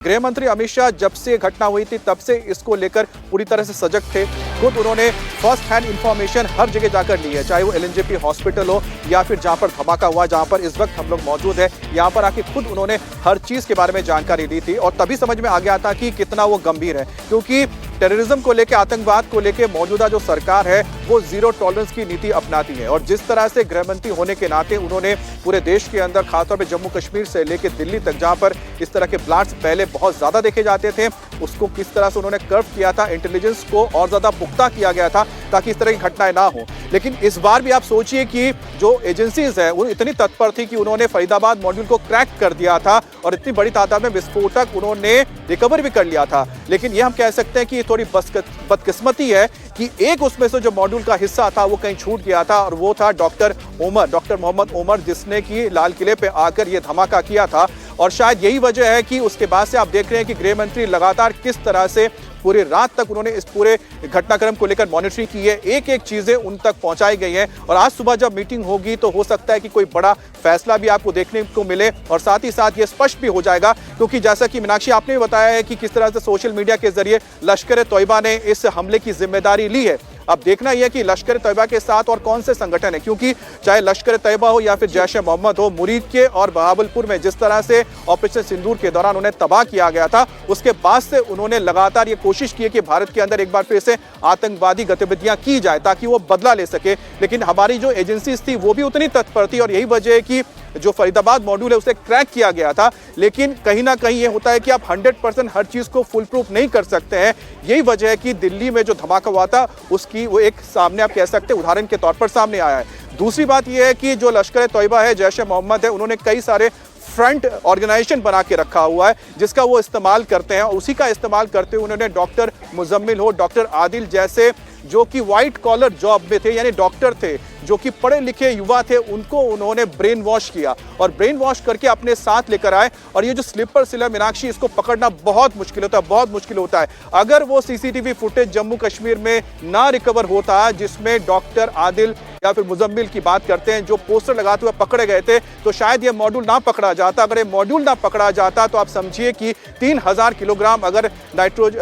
गृह मंत्री अमित शाह जब से घटना हुई थी तब से इसको लेकर पूरी तरह से सजग थे। खुद उन्होंने फर्स्ट हैंड इंफॉर्मेशन हर जगह जाकर ली है, चाहे वो एलएनजेपी हॉस्पिटल हो या फिर जहां पर धमाका हुआ, जहां पर इस वक्त हम लोग मौजूद हैं, यहां पर आके खुद उन्होंने हर चीज के बारे में जानकारी ली थी और तभी समझ में आ गया था कि कितना वो गंभीर है। क्योंकि टेररिज्म को लेकर, आतंकवाद को लेकर मौजूदा जो सरकार है वो जीरो टॉलरेंस की नीति अपनाती है और जिस तरह से गृह मंत्री होने के नाते उन्होंने पूरे देश के अंदर, खासतौर पे जम्मू कश्मीर से लेकर दिल्ली तक, जहां पर इस तरह के ब्लास्ट पहले बहुत ज्यादा देखे जाते थे, उसको किस तरह से उन्होंने कर्व किया था, इंटेलिजेंस को और ज्यादा पुख्ता किया गया था ताकि इस तरह की घटनाएं ना हो। लेकिन इस बार भी आप सोचिए कि जो एजेंसीज है वो इतनी तत्पर थी कि उन्होंने फरीदाबाद मॉड्यूल को क्रैक कर दिया था और इतनी बड़ी तादाद में विस्फोटक उन्होंने रिकवर भी कर लिया था। लेकिन ये हम कह सकते हैं कि ये थोड़ी बदकिस्मती है कि एक उसमें से जो मॉड्यूल का हिस्सा था वो कहीं छूट गया था और वो था डॉक्टर मोहम्मद ओमर, जिसने कि लाल किले पे आकर ये धमाका किया था। और शायद यही वजह है कि उसके बाद से आप देख रहे हैं कि गृह मंत्री लगातार किस तरह से पूरी रात तक उन्होंने इस पूरे घटनाक्रम को लेकर मॉनिटरिंग की है, एक एक चीजें उन तक पहुंचाई गई हैं और आज सुबह जब मीटिंग होगी तो हो सकता है कि कोई बड़ा फैसला भी आपको देखने को मिले और साथ ही साथ ये स्पष्ट भी हो जाएगा। क्योंकि जैसा कि मीनाक्षी आपने भी बताया है कि किस तरह से सोशल मीडिया के जरिए लश्कर तोयबा ने इस हमले की जिम्मेदारी ली है। अब देखना यह है कि लश्कर तैयबा के साथ और कौन से संगठन है, क्योंकि चाहे लश्कर तैयबा हो या फिर जैश-ए-मोहम्मद हो, मुरीद के और बहावलपुर में जिस तरह से ऑपरेशन सिंदूर के दौरान उन्हें तबाह किया गया था, उसके बाद से उन्होंने लगातार ये कोशिश की है कि भारत के अंदर एक बार फिर से आतंकवादी गतिविधियां की जाए ताकि वो बदला ले सके। लेकिन हमारी जो एजेंसीज थी वो भी उतनी तत्पर थी और यही वजह है कि जो फरीदाबाद मॉड्यूल है उसे क्रैक किया गया था। लेकिन कहीं ना कहीं ये होता है कि आप 100% हर चीज को फुल प्रूफ नहीं कर सकते हैं। यही वजह है कि दिल्ली में जो धमाका हुआ था उसकी वो एक सामने आप कह सकते हैं उदाहरण के तौर पर सामने आया है। दूसरी बात यह है कि जो लश्कर तोयबा है, जैश-ए-मोहम्मद है, उन्होंने कई सारे फ्रंट ऑर्गेनाइजेशन बना के रखा हुआ है जिसका वो इस्तेमाल करते हैं और उसी का इस्तेमाल करते हुए उन्होंने डॉक्टर मुजम्मिल हो, डॉक्टर आदिल जैसे जो कि व्हाइट कॉलर जॉब में थे, यानी डॉक्टर थे, जो कि पढ़े लिखे युवा थे, उनको उन्होंने ब्रेन वॉश किया और ब्रेन वॉश करके अपने साथ लेकर आए। और ये जो स्लीपर सेल है मीनाक्षी, इसको पकड़ना बहुत मुश्किल होता है, बहुत मुश्किल होता है। अगर वो सीसीटीवी फुटेज जम्मू कश्मीर में ना रिकवर होता जिसमें डॉक्टर आदिल या फिर मुजम्मिल की बात करते हैं जो पोस्टर लगाते हुए पकड़े गए थे, तो शायद ये मॉड्यूल ना पकड़ा जाता। अगर ये मॉड्यूल ना पकड़ा जाता तो आप समझिए कि 3000 किलोग्राम अगर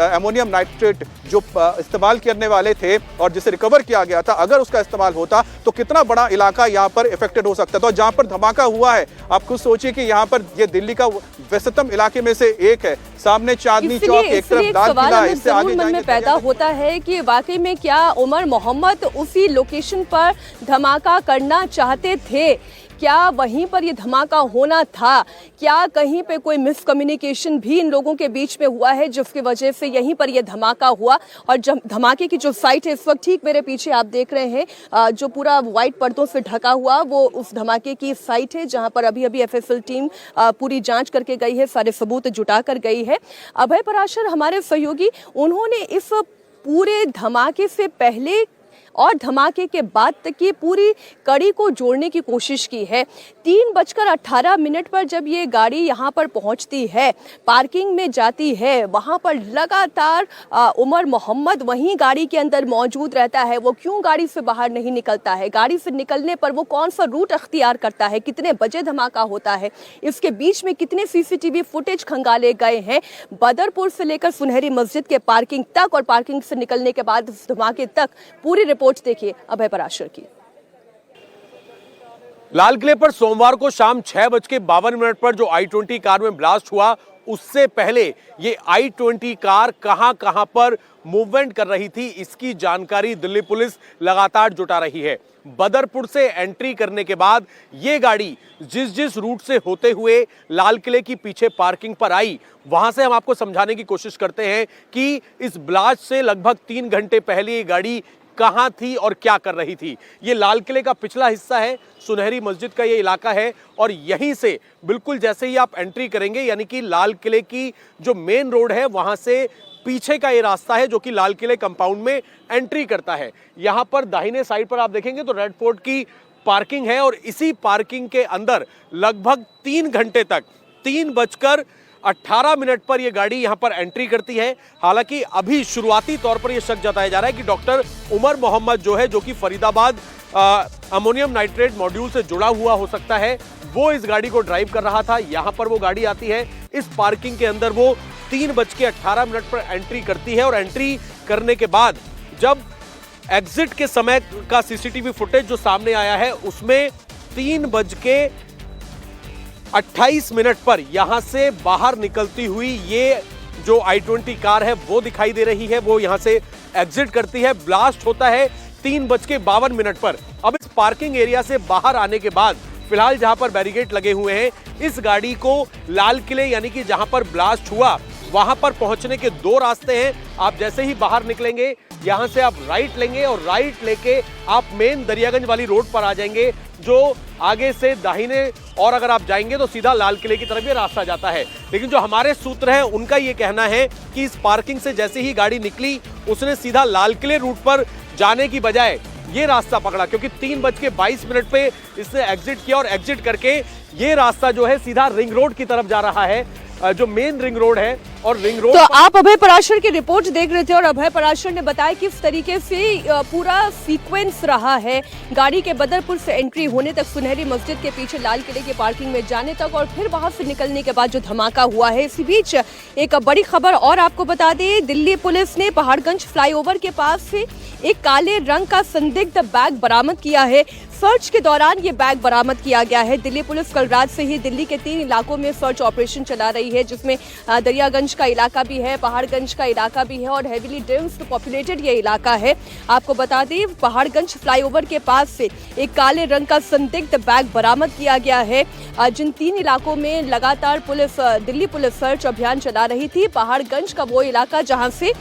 अमोनियम नाइट्रेट जो इस्तेमाल करने वाले थे और जिसे रिकवर किया गया था, अगर उसका इस्तेमाल होता तो कितना बड़ा इलाका यहाँ पर इफेक्टेड हो सकता था। तो जहाँ पर धमाका हुआ है, आप खुद सोचिए कि यहाँ पर ये दिल्ली का व्यस्ततम इलाके में से एक है, सामने चांदनी चौक, एक तरफ लाल किला, इससे आगे मन में पैदा होता है कि वाकई में क्या उमर मोहम्मद उसी लोकेशन पर धमाका करना चाहते थे? क्या वहीं पर ये धमाका होना था? क्या कहीं पे कोई मिसकम्युनिकेशन भी इन लोगों के बीच में हुआ है जिसकी वजह से यहीं पर ये धमाका हुआ? और जब धमाके की जो साइट है इस वक्त ठीक मेरे पीछे आप देख रहे हैं, जो पूरा व्हाइट पर्दों से ढका हुआ, वो उस धमाके की साइट है जहां पर अभी अभी एफएसएल टीम पूरी जांच करके गई है, सारे सबूत जुटा कर गई है। अभय पराशर हमारे सहयोगी, उन्होंने इस पूरे धमाके से पहले और धमाके के बाद तक की पूरी कड़ी को जोड़ने की कोशिश की है। 3:18 पर जब ये गाड़ी यहाँ पर पहुँचती है, पार्किंग में जाती है, वहाँ पर लगातार उमर मोहम्मद वहीं गाड़ी के अंदर मौजूद रहता है। वो क्यों गाड़ी से बाहर नहीं निकलता है? गाड़ी से निकलने पर वो कौन सा रूट अख्तियार करता है? कितने बजे धमाका होता है? इसके बीच में कितने सीसीटीवी फुटेज खंगाले गए हैं? बदरपुर से लेकर सुनहरी मस्जिद के पार्किंग तक और पार्किंग से निकलने के बाद धमाके तक पूरी रिपोर्ट देखिए अभय पराशर की। लाल किले पर सोमवार को शाम 6:52 पर जो I-20 कार में ब्लास्ट हुआ, उससे पहले ये I-20 कार कहां पर मूवमेंट कर रही थी, इसकी जानकारी दिल्ली पुलिस लगातार जुटा रही है। बदरपुर से एंट्री करने के बाद ये गाड़ी जिस रूट से होते हुए लाल किले की पीछे पार्किंग पर आई, वहां से हम आपको समझाने की कोशिश करते हैं कि इस ब्लास्ट से लगभग 3 घंटे पहले ये गाड़ी कहां थी और क्या कर रही थी। ये लाल किले का पिछला हिस्सा है, सुनहरी मस्जिद का ये इलाका है और यहीं से बिल्कुल जैसे ही आप एंट्री करेंगे, यानी कि लाल किले की जो मेन रोड है वहां से पीछे का ये रास्ता है जो कि लाल किले कंपाउंड में एंट्री करता है। यहां पर दाहिने साइड पर आप देखेंगे तो रेड फोर्ट की पार्किंग है और इसी पार्किंग के अंदर लगभग 3 घंटे तक 3:18 पर यह गाड़ी यहां पर एंट्री करती है। हालांकि अभी शुरुआती तौर पर यह शक जताया जा रहा है कि डॉक्टर उमर मोहम्मद जो कि फरीदाबाद अमोनियम नाइट्रेट मॉड्यूल से जुड़ा हुआ हो सकता है, वो इस गाड़ी को ड्राइव कर रहा था। यहां पर वो गाड़ी आती है, इस पार्किंग के अंदर वो 3:18 पर एंट्री करती है और एंट्री करने के बाद जब एग्जिट के समय का सीसीटीवी फुटेज जो सामने आया है उसमें 3:28 पर यहां से बाहर निकलती हुई ये जो i20 कार है वो दिखाई दे रही है। वो यहां से एग्जिट करती है, ब्लास्ट होता है 3:52 पर। अब इस पार्किंग एरिया से बाहर आने के बाद फिलहाल जहां पर बैरिकेड लगे हुए हैं, इस गाड़ी को लाल किले यानी कि जहां पर ब्लास्ट हुआ वहां पर पहुंचने के 2 रास्ते हैं। आप जैसे ही बाहर निकलेंगे यहां से आप राइट लेंगे और राइट लेके आप मेन दरियागंज वाली रोड पर आ जाएंगे, जो आगे से दाहिने और अगर आप जाएंगे तो सीधा लाल किले की तरफ ये रास्ता जाता है। लेकिन जो हमारे सूत्र हैं उनका ये कहना है कि इस पार्किंग से जैसे ही गाड़ी निकली उसने सीधा लाल किले रूट पर जाने की बजाय ये रास्ता पकड़ा, क्योंकि 3:22 पे इसने एग्जिट किया और एग्जिट करके ये रास्ता जो है सीधा रिंग रोड की तरफ जा रहा है, जो मेन रिंग रोड है। और रिंग रोड तो आप अभय पराशर की रिपोर्ट देख रहे थे और अभय पराशर ने बताया किस तरीके से पूरा सीक्वेंस रहा है, गाड़ी के बदरपुर से एंट्री होने तक, सुनहरी मस्जिद के पीछे लाल किले की पार्किंग में जाने तक और फिर वहां से निकलने के बाद जो धमाका हुआ है। इसी बीच एक बड़ी खबर और आपको बता दें, दिल्ली पुलिस ने पहाड़गंज फ्लाईओवर के पास से एक काले रंग का संदिग्ध बैग बरामद किया है। सर्च के दौरान ये बैग बरामद किया गया है। दिल्ली पुलिस कल रात से ही दिल्ली के 3 इलाकों में सर्च ऑपरेशन चला रही है, जिसमें दरियागंज का इलाका भी है, पहाड़गंज का इलाका भी है और हेवीली डेंस पॉपुलेटेड ये इलाका है। आपको बता दें, पहाड़गंज फ्लाईओवर के पास से एक काले रंग का संदिग्ध बैग बरामद किया गया है। जिन 3 इलाकों में लगातार दिल्ली पुलिस सर्च अभियान चला रही थी, पहाड़गंज का वो इलाका जहां से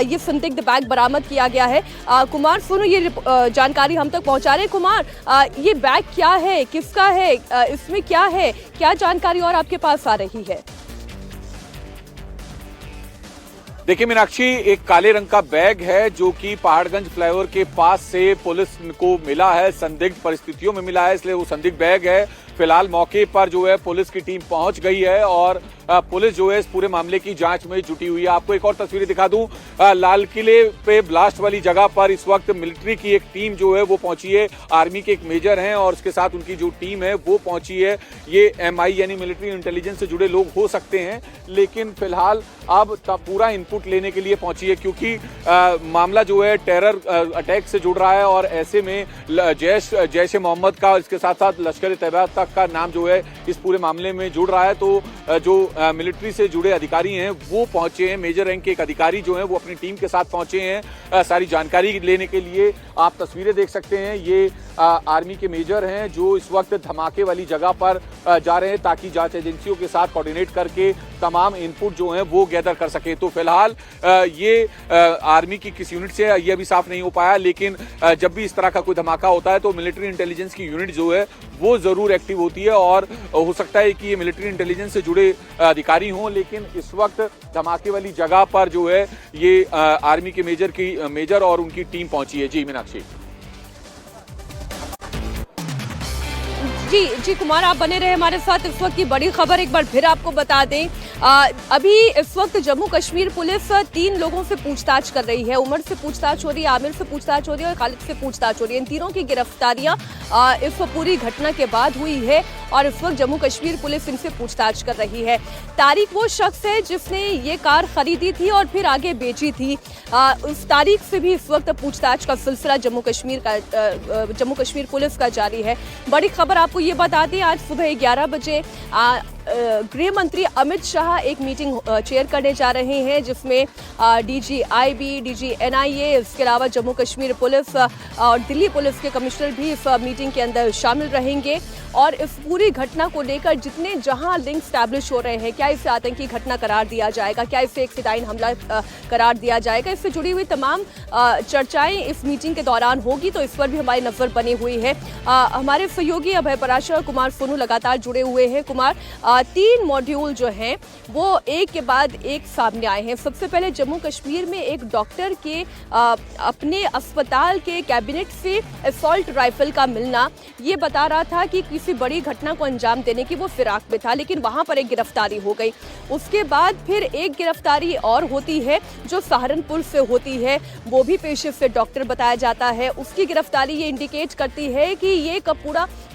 ये संदिग्ध बैग बरामद किया गया है। कुमार सोनू ये जानकारी हम तक पहुंचा रहे। कुमार, ये बैग क्या है, किसका है, इसमें क्या है, क्या जानकारी और आपके पास आ रही है? देखिए मीनाक्षी, एक काले रंग का बैग है जो कि पहाड़गंज फ्लाईओवर के पास से पुलिस को मिला है, संदिग्ध परिस्थितियों में मिला है, इसलिए वो संदिग्ध बैग है। फिलहाल मौके पर जो है पुलिस की टीम पहुंच गई है और पुलिस जो है इस पूरे मामले की जांच में जुटी हुई है। आपको एक और तस्वीरें दिखा दूं, लाल किले पे ब्लास्ट वाली जगह पर इस वक्त मिलिट्री की एक टीम जो है वो पहुंची है। आर्मी के एक मेजर हैं और उसके साथ उनकी जो टीम है वो पहुंची है। ये MI यानी मिलिट्री इंटेलिजेंस से जुड़े लोग हो सकते हैं, लेकिन फिलहाल अब पूरा इनपुट लेने के लिए पहुंची है, क्योंकि मामला जो है टेरर अटैक से जुड़ रहा है और ऐसे में जैश ए मोहम्मद का, इसके साथ साथ लश्कर ए तैयबा तक का नाम जो है इस पूरे मामले में जुड़ रहा है। तो जो मिलिट्री से जुड़े अधिकारी हैं वो पहुंचे हैं, मेजर रैंक के एक अधिकारी जो हैं वो अपनी टीम के साथ पहुंचे हैं सारी जानकारी लेने के लिए। आप तस्वीरें देख सकते हैं, ये आर्मी के मेजर हैं जो इस वक्त धमाके वाली जगह पर जा रहे हैं ताकि जांच एजेंसियों के साथ कोऑर्डिनेट करके तमाम इनपुट जो हैं वो गैदर कर सके। तो फिलहाल ये आर्मी की किस यूनिट से ये अभी साफ नहीं हो पाया, लेकिन जब भी इस तरह का कोई धमाका होता है तो मिलिट्री इंटेलिजेंस की यूनिट जो है वो जरूर एक्टिव होती है और हो सकता है कि ये मिलिट्री इंटेलिजेंस से जुड़े अधिकारी हों, लेकिन इस वक्त धमाके वाली जगह पर जो है ये आर्मी के मेजर और उनकी टीम पहुंची है। जी मीनाक्षी। जी कुमार, आप बने रहे हमारे साथ। इस वक्त की बड़ी खबर एक बार फिर आपको बता दें, अभी इस वक्त जम्मू कश्मीर पुलिस 3 लोगों से पूछताछ कर रही है। उमर से पूछताछ हो रही है, आमिर से पूछताछ हो रही है और खालिद से पूछताछ हो रही है। इन तीनों की गिरफ्तारियां इस पूरी घटना के बाद हुई है और इस वक्त जम्मू कश्मीर पुलिस इनसे पूछताछ कर रही है। तारिक वो शख्स है जिसने ये कार खरीदी थी और फिर आगे बेची थी। उस तारीख से भी इस वक्त पूछताछ का सिलसिला जम्मू कश्मीर पुलिस का जारी है। बड़ी खबर आपको ये बता दें, आज सुबह 11 बजे गृह मंत्री अमित शाह एक मीटिंग चेयर करने जा रहे हैं, जिसमें DG IB, DG NIA, इसके अलावा जम्मू कश्मीर पुलिस और दिल्ली पुलिस के कमिश्नर भी इस मीटिंग के अंदर शामिल रहेंगे और इस पूरी घटना को लेकर जितने जहां लिंक स्टैब्लिश हो रहे हैं, क्या इसे आतंकी घटना करार दिया जाएगा, क्या इसे एक फिदायीन हमला करार दिया जाएगा, इससे जुड़ी हुई तमाम चर्चाएं इस मीटिंग के दौरान होगी। तो इस पर भी हमारी नजर बनी हुई है। हमारे सहयोगी अभय पराशर और कुमार सोनू लगातार जुड़े हुए हैं। कुमार, तीन मॉड्यूल जो हैं वो एक के बाद एक सामने आए हैं। सबसे पहले जम्मू कश्मीर में एक डॉक्टर के अपने अस्पताल के कैबिनेट से असॉल्ट राइफल का मिलना ये बता रहा था कि किसी बड़ी घटना को अंजाम देने की वो फिराक में था, लेकिन वहां पर एक गिरफ्तारी हो गई। उसके बाद फिर एक गिरफ्तारी और होती है जो सहारनपुर से होती है, वो भी पेशे से डॉक्टर बताया जाता है। उसकी गिरफ्तारी ये इंडिकेट करती है कि ये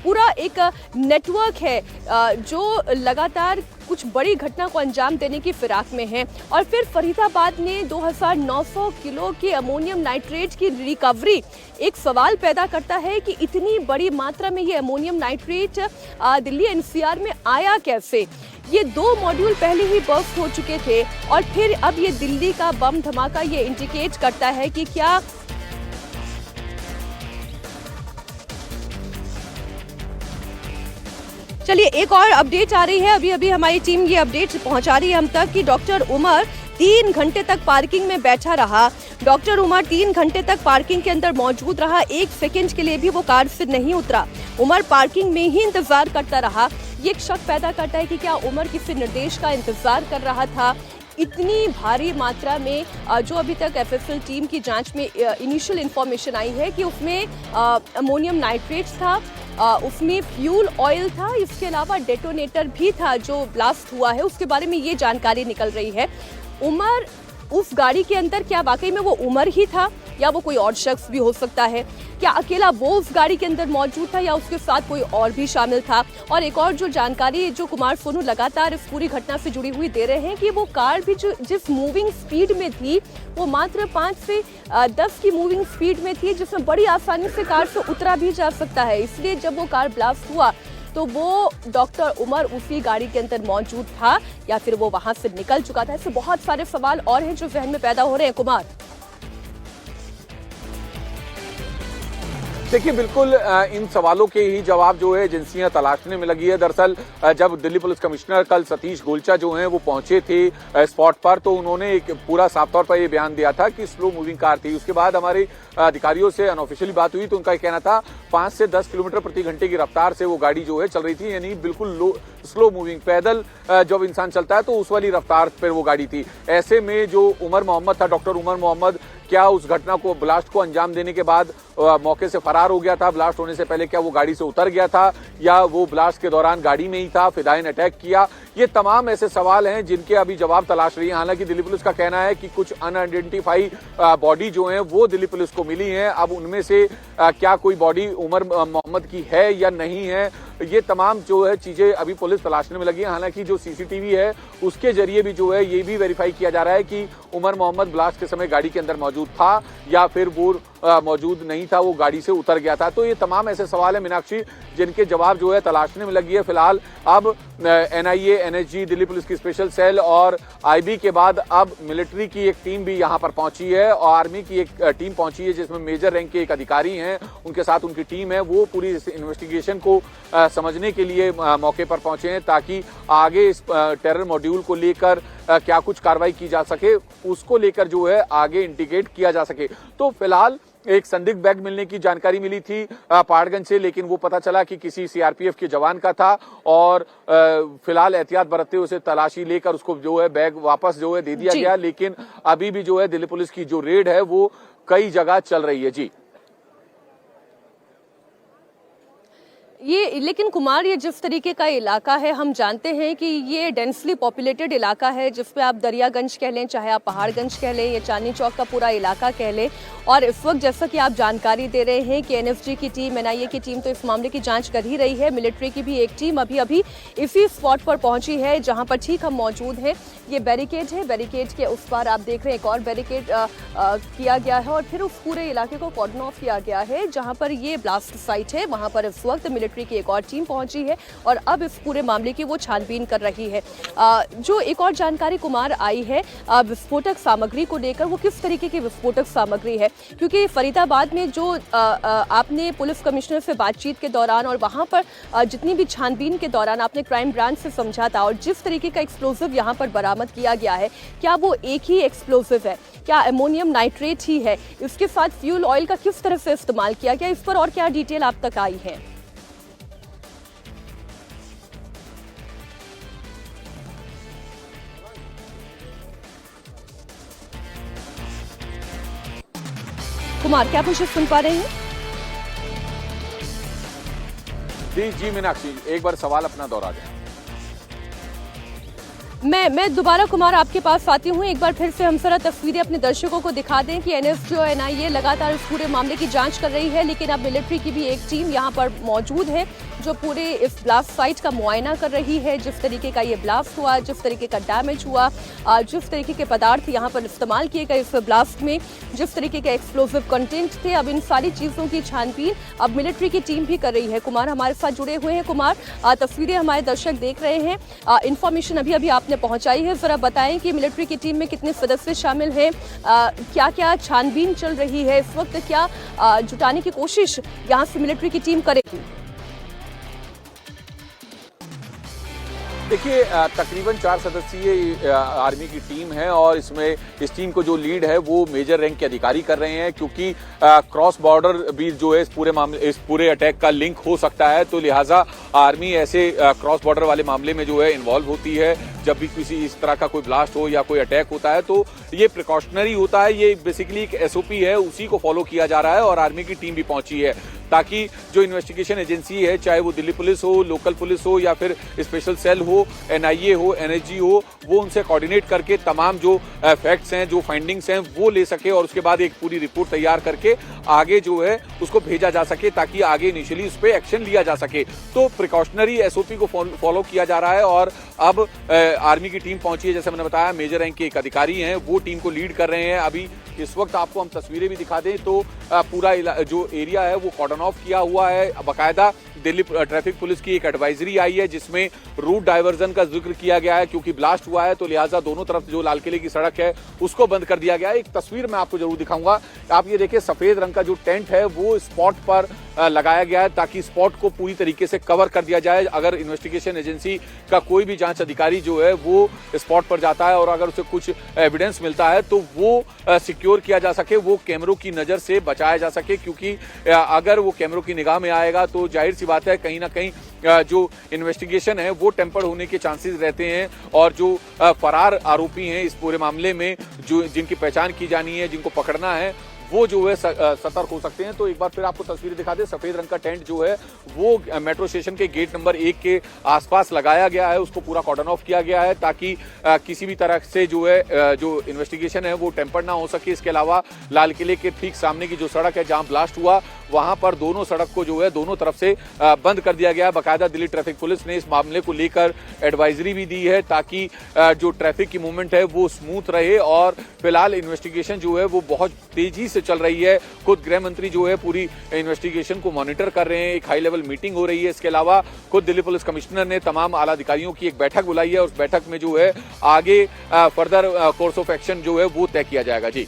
पूरा एक नेटवर्क है जो लगातार कुछ बड़ी घटना को अंजाम देने की फिराक में है। और फिर फरीदाबाद ने 2900 किलो के अमोनियम नाइट्रेट की रिकवरी एक सवाल पैदा करता है कि इतनी बड़ी मात्रा में ये अमोनियम नाइट्रेट दिल्ली एनसीआर में आया कैसे। ये 2 मॉड्यूल पहले ही बर्स्ट हो चुके थे और फिर अब ये दिल्ली का बम धमाका ये इंडिकेट करता है कि क्या चलिए एक और अपडेट आ रही है। अभी हमारी टीम ये अपडेट पहुंचा रही है हम तक कि डॉक्टर उमर 3 घंटे तक पार्किंग में बैठा रहा। डॉक्टर उमर 3 घंटे तक पार्किंग के अंदर मौजूद रहा, 1 सेकंड के लिए भी वो कार से नहीं उतरा। उमर पार्किंग में ही इंतजार करता रहा। ये एक शक पैदा करता है कि क्या उमर किसी निर्देश का इंतजार कर रहा था। इतनी भारी मात्रा में जो अभी तक एफएसएल टीम की जांच में इनिशियल इंफॉर्मेशन आई है कि उसमें अमोनियम नाइट्रेट था, उसमें फ्यूल ऑयल था, इसके अलावा डेटोनेटर भी था जो ब्लास्ट हुआ है, उसके बारे में ये जानकारी निकल रही है। उमर उस गाड़ी के अंदर क्या वाकई में वो उमर ही था या वो कोई और शख्स भी हो सकता है? क्या अकेला वो उस गाड़ी के अंदर मौजूद था या उसके साथ कोई और भी शामिल था? और एक और जो जानकारी जो कुमार सोनू लगातार इस पूरी घटना से जुड़ी हुई दे रहे हैं कि वो कार भी जो जिस मूविंग स्पीड में थी वो मात्र 5 से 10 की मूविंग स्पीड में थी, जिसमें बड़ी आसानी से कार से उतरा भी जा सकता है। इसलिए जब वो कार ब्लास्ट हुआ तो वो डॉक्टर उमर उसी गाड़ी के अंदर मौजूद था या फिर वो वहां से निकल चुका था। ऐसे बहुत सारे सवाल और हैं जो जहन में पैदा हो रहे हैं। कुमार, देखिए बिल्कुल इन सवालों के ही जवाब जो है एजेंसियां तलाशने में लगी है। दरअसल जब दिल्ली पुलिस कमिश्नर कल सतीश गोलचा जो हैं वो पहुंचे थे स्पॉट पर, तो उन्होंने एक पूरा साफ तौर पर ये बयान दिया था कि स्लो मूविंग कार थी। उसके बाद हमारे अधिकारियों से अनऑफिशियली बात हुई तो उनका कहना था 5 से 10 किलोमीटर प्रति घंटे की रफ्तार से वो गाड़ी जो है चल रही थी, यानी बिल्कुल स्लो मूविंग, पैदल जब इंसान चलता है तो उस वाली रफ्तार पर वो गाड़ी थी। ऐसे में जो उमर मोहम्मद था, डॉक्टर उमर मोहम्मद, क्या उस घटना को, ब्लास्ट को अंजाम देने के बाद मौके से फरार हो गया था? ब्लास्ट होने से पहले क्या वो गाड़ी से उतर गया था या वो ब्लास्ट के दौरान गाड़ी में ही था, फिदायन अटैक किया? ये तमाम ऐसे सवाल हैं जिनके अभी जवाब तलाश रही है। हालांकि दिल्ली पुलिस का कहना है कि कुछ अनआइडेंटिफाई बॉडी जो हैं वो दिल्ली पुलिस को मिली हैं। अब उनमें से क्या कोई बॉडी उमर मोहम्मद की है या नहीं है, ये तमाम जो है चीजें अभी पुलिस तलाशने में लगी है। हालांकि जो सीसीटीवी है उसके जरिए भी जो है ये भी वेरीफाई किया जा रहा है कि उमर मोहम्मद ब्लास्ट के समय गाड़ी के अंदर मौजूद था या फिर वो मौजूद नहीं था, वो गाड़ी से उतर गया था। तो ये तमाम ऐसे सवाल है मीनाक्षी जिनके जवाब जो है तलाशने में लगी है। फिलहाल अब एनआईए, एनएसजी, दिल्ली पुलिस की स्पेशल सेल और आईबी के बाद अब मिलिट्री की एक टीम भी यहाँ पर पहुंची है और आर्मी की एक टीम पहुंची है जिसमें मेजर रैंक के एक अधिकारी हैं, उनके साथ उनकी टीम है। वो पूरी इन्वेस्टिगेशन को समझने के लिए मौके पर पहुंचे हैं ताकि आगे इस टेरर मॉड्यूल को लेकर क्या कुछ कार्रवाई की जा सके, उसको लेकर जो है आगे इंडिकेट किया जा सके। तो फिलहाल एक संदिग्ध बैग मिलने की जानकारी मिली थी पहाड़गंज से, लेकिन वो पता चला कि किसी सीआरपीएफ के जवान का था और फिलहाल एहतियात बरतते हुए उसे तलाशी लेकर उसको जो है बैग वापस जो है दे दिया गया। लेकिन अभी भी जो है दिल्ली पुलिस की जो रेड है वो कई जगह चल रही है। जी ये लेकिन कुमार, ये जिस तरीके का इलाका है हम जानते हैं कि ये डेंसली पॉपुलेटेड इलाका है, जिसपे आप दरियागंज कह लें, चाहे आप पहाड़गंज कह लें या चांदनी चौक का पूरा इलाका कह लें। और इस वक्त जैसा कि आप जानकारी दे रहे हैं कि एनएसजी की टीम, एनआईए की टीम तो इस मामले की जांच कर ही रही है। मिलिट्री की भी एक टीम अभी इसी स्पॉट पर पहुंची है जहां पर ठीक हम मौजूद हैं। ये बैरिकेड है, बैरिकेड के उस पार आप देख रहे हैं एक और बैरिकेड किया गया है और फिर उस पूरे इलाके को कॉर्डन ऑफ किया गया है जहां पर ये ब्लास्ट साइट है। वहां पर इस वक्त मिलिट्री की एक और टीम पहुंची है और अब इस पूरे मामले की वो छानबीन कर रही है। जो एक और जानकारी कुमार आई है विस्फोटक सामग्री को लेकर, वो किस तरीके की विस्फोटक सामग्री है, क्योंकि फरीदाबाद में जो आपने पुलिस कमिश्नर से बातचीत के दौरान और वहां पर जितनी भी छानबीन के दौरान आपने क्राइम ब्रांच से समझा था और जिस तरीके का एक्सप्लोजिव यहाँ पर बरामद किया गया है, क्या वो एक ही एक्सप्लोजिव है? क्या अमोनियम नाइट्रेट ही है? इसके साथ फ्यूल ऑयल का किस तरह से इस्तेमाल किया गया? इस पर और क्या डिटेल आप तक आई है? कुमार, क्या आप मुझे सुन पा रहे हैं? जी मीनाक्षी, एक बार सवाल अपना दोहरा दें। मैं दोबारा कुमार आपके पास आती हूँ। एक बार फिर से हम जरा तस्वीरें अपने दर्शकों को दिखा दें कि एनएसजी और एनआईए लगातार इस पूरे मामले की जांच कर रही है, लेकिन अब मिलिट्री की भी एक टीम यहाँ पर मौजूद है जो पूरे इस ब्लास्ट साइट का मुआयना कर रही है। जिस तरीके का ये ब्लास्ट हुआ, जिस तरीके का डैमेज हुआ, जिस तरीके के पदार्थ यहाँ पर इस्तेमाल किए गए इस ब्लास्ट में, जिस तरीके के एक्सप्लोजिव कंटेंट थे, अब इन सारी चीज़ों की छानबीन अब मिलिट्री की टीम भी कर रही है। कुमार हमारे साथ जुड़े हुए हैं। कुमार, तस्वीरें हमारे दर्शक देख रहे हैं, इंफॉर्मेशन अभी अभी आपने पहुंचाई है, जरा बताएं कि मिलिट्री की टीम में कितने सदस्य शामिल हैं, क्या क्या छानबीन चल रही है इस वक्त, क्या जुटाने की कोशिश यहाँ से मिलिट्री की टीम करेगी? देखिए, तकरीबन 4 सदस्यीय आर्मी की टीम है और इसमें इस टीम को जो लीड है वो मेजर रैंक के अधिकारी कर रहे हैं, क्योंकि क्रॉस बॉर्डर भी जो है इस पूरे अटैक का लिंक हो सकता है, तो लिहाजा आर्मी ऐसे क्रॉस बॉर्डर वाले मामले में जो है इन्वॉल्व होती है। जब भी किसी इस तरह का कोई ब्लास्ट हो या कोई अटैक होता है तो ये प्रिकॉशनरी होता है, ये बेसिकली एक एसओपी है, उसी को फॉलो किया जा रहा है और आर्मी की टीम भी पहुंची है ताकि जो इन्वेस्टिगेशन एजेंसी है, चाहे वो दिल्ली पुलिस हो, लोकल पुलिस हो या फिर स्पेशल सेल हो, एनआईए हो, एनएसजी हो, वो उनसे कोऑर्डिनेट करके तमाम जो फैक्ट्स हैं, जो फाइंडिंग्स हैं वो ले सके और उसके बाद एक पूरी रिपोर्ट तैयार करके आगे जो है उसको भेजा जा सके ताकि आगे इनिशियली उस पर एक्शन लिया जा सके। तो प्रिकॉशनरी एसओपी को फॉलो किया जा रहा है और अब आर्मी की टीम पहुंची है, जैसे मैंने बताया मेजर रैंक के एक अधिकारी हैं, वो टीम को लीड कर रहे हैं। अभी इस वक्त आपको हम तस्वीरें भी दिखा दें तो पूरा जो एरिया है वो कॉर्डन ऑफ किया हुआ है। बाकायदा दिल्ली ट्रैफिक पुलिस की एक एडवाइजरी आई है जिसमें रूट डाइवर्जन का जिक्र किया गया है, क्योंकि ब्लास्ट हुआ है तो लिहाजा दोनों तरफ जो लाल किले की सड़क है उसको बंद कर दिया गया है। एक तस्वीर मैं आपको जरूर दिखाऊंगा, आप ये देखिए सफेद रंग का जो टेंट है वो स्पॉट पर लगाया गया है ताकि स्पॉट को पूरी तरीके से कवर कर दिया जाए। अगर इन्वेस्टिगेशन एजेंसी का कोई भी जांच अधिकारी जो है वो स्पॉट पर जाता है और अगर उसे कुछ एविडेंस मिलता है तो वो सिक्योर किया जा सके, वो कैमरों की नजर से बचाया जा सके, क्योंकि अगर वो कैमरों की निगाह में आएगा तो जाहिर सी बात है कहीं ना कहीं जो इन्वेस्टिगेशन है वो टेम्पर होने के चांसेस रहते हैं और जो फरार आरोपी हैं इस पूरे मामले में, जो जिनकी पहचान की जानी है, जिनको पकड़ना है, वो जो है सतर्क हो सकते हैं। तो एक बार फिर आपको तस्वीर दिखा दे, सफेद रंग का टेंट जो है वो मेट्रो स्टेशन के गेट नंबर 1 के आसपास लगाया गया है, उसको पूरा कॉर्डन ऑफ किया गया है ताकि किसी भी तरह से जो है जो इन्वेस्टिगेशन है वो टेम्पर ना हो सके। इसके अलावा लाल किले के ठीक सामने की जो सड़क है जहां ब्लास्ट हुआ वहां पर दोनों सड़क को जो है दोनों तरफ से बंद कर दिया गया है। बाकायदा दिल्ली ट्रैफिक पुलिस ने इस मामले को लेकर एडवाइजरी भी दी है ताकि जो ट्रैफिक की मूवमेंट है वो स्मूथ रहे और फिलहाल इन्वेस्टिगेशन जो है वो बहुत तेजी से चल रही है। खुद गृह मंत्री जो है पूरी इन्वेस्टिगेशन को मॉनिटर कर रहे हैं, एक हाई लेवल मीटिंग हो रही है। इसके अलावा खुद दिल्ली पुलिस कमिश्नर ने तमाम आला अधिकारियों की एक बैठक बुलाई है, उस बैठक में जो है आगे फर्दर कोर्स ऑफ एक्शन जो है वो तय किया जाएगा। जी।